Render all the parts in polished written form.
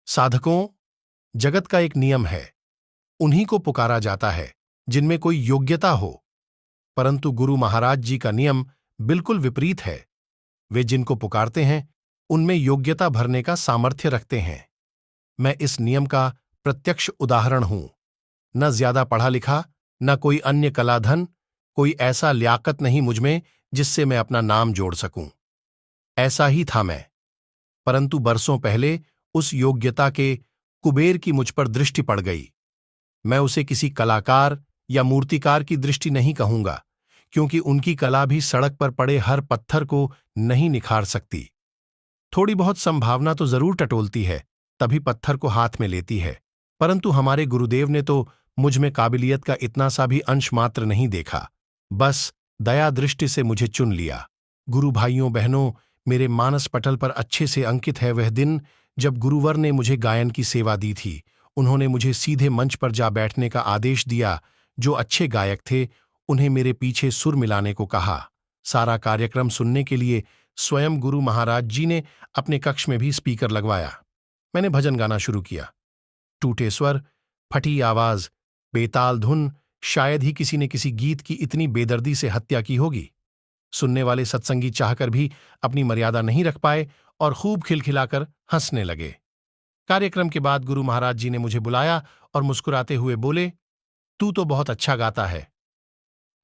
साधकों, जगत का एक नियम है, उन्हीं को पुकारा जाता है जिनमें कोई योग्यता हो। परंतु गुरु महाराज जी का नियम बिल्कुल विपरीत है। वे जिनको पुकारते हैं उनमें योग्यता भरने का सामर्थ्य रखते हैं। मैं इस नियम का प्रत्यक्ष उदाहरण हूं। न ज्यादा पढ़ा लिखा, न कोई अन्य कलाधन, कोई ऐसा लियाकत नहीं मुझमें जिससे मैं अपना नाम जोड़ सकूं। ऐसा ही था मैं, परंतु बरसों पहले उस योग्यता के कुबेर की मुझ पर दृष्टि पड़ गई। मैं उसे किसी कलाकार या मूर्तिकार की दृष्टि नहीं कहूंगा, क्योंकि उनकी कला भी सड़क पर पड़े हर पत्थर को नहीं निखार सकती। थोड़ी बहुत संभावना तो जरूर टटोलती है, तभी पत्थर को हाथ में लेती है। परंतु हमारे गुरुदेव ने तो मुझ में काबिलियत का इतना सा भी अंश मात्र नहीं देखा, बस दया दृष्टि से मुझे चुन लिया। गुरु भाइयों बहनों, मेरे मानस पटल पर अच्छे से अंकित है वह दिन जब गुरुवर ने मुझे गायन की सेवा दी थी। उन्होंने मुझे सीधे मंच पर जा बैठने का आदेश दिया। जो अच्छे गायक थे उन्हें मेरे पीछे सुर मिलाने को कहा। सारा कार्यक्रम सुनने के लिए स्वयं गुरु महाराज जी ने अपने कक्ष में भी स्पीकर लगवाया। मैंने भजन गाना शुरू किया। टूटे स्वर, फटी आवाज, बेताल धुन, शायद ही किसी ने किसी गीत की इतनी बेदर्दी से हत्या की होगी। सुनने वाले सत्संगी चाहकर भी अपनी मर्यादा नहीं रख पाए और खूब खिलखिलाकर हंसने लगे। कार्यक्रम के बाद गुरु महाराज जी ने मुझे बुलाया और मुस्कुराते हुए बोले, तू तो बहुत अच्छा गाता है।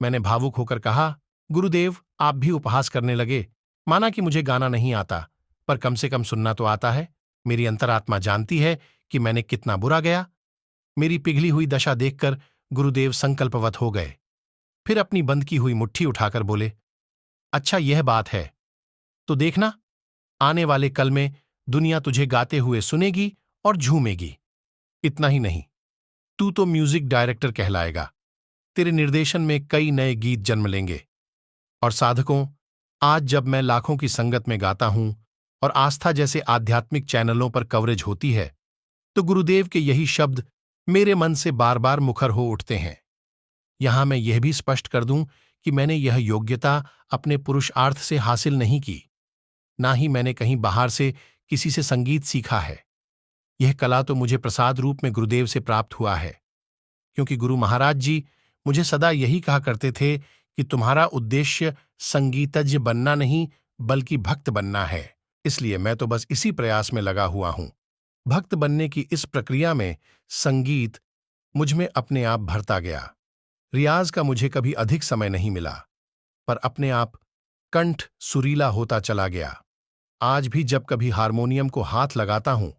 मैंने भावुक होकर कहा, गुरुदेव आप भी उपहास करने लगे। माना कि मुझे गाना नहीं आता, पर कम से कम सुनना तो आता है। मेरी अंतरात्मा जानती है कि मैंने कितना बुरा गया। मेरी पिघली हुई दशा देखकर गुरुदेव संकल्पवत हो गए। फिर अपनी बंद की हुई मुट्ठी उठाकर बोले, अच्छा यह बात है तो देखना, आने वाले कल में दुनिया तुझे गाते हुए सुनेगी और झूमेगी। इतना ही नहीं, तू तो म्यूजिक डायरेक्टर कहलाएगा। तेरे निर्देशन में कई नए गीत जन्म लेंगे। और साधकों, आज जब मैं लाखों की संगत में गाता हूं और आस्था जैसे आध्यात्मिक चैनलों पर कवरेज होती है, तो गुरुदेव के यही शब्द मेरे मन से बार बार मुखर हो उठते हैं। यहां मैं यह भी स्पष्ट कर दूं कि मैंने यह योग्यता अपने पुरुषार्थ से हासिल नहीं की, ना ही मैंने कहीं बाहर से किसी से संगीत सीखा है। यह कला तो मुझे प्रसाद रूप में गुरुदेव से प्राप्त हुआ है, क्योंकि गुरु महाराज जी मुझे सदा यही कहा करते थे कि तुम्हारा उद्देश्य संगीतज्ञ बनना नहीं बल्कि भक्त बनना है। इसलिए मैं तो बस इसी प्रयास में लगा हुआ हूं। भक्त बनने की इस प्रक्रिया में संगीत मुझ में अपने आप भरता गया। रियाज का मुझे कभी अधिक समय नहीं मिला, पर अपने आप कंठ सुरीला होता चला गया। आज भी जब कभी हारमोनियम को हाथ लगाता हूं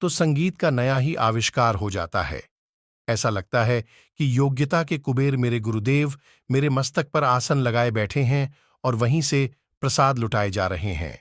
तो संगीत का नया ही आविष्कार हो जाता है। ऐसा लगता है कि योग्यता के कुबेर मेरे गुरुदेव मेरे मस्तक पर आसन लगाए बैठे हैं और वहीं से प्रसाद लुटाए जा रहे हैं।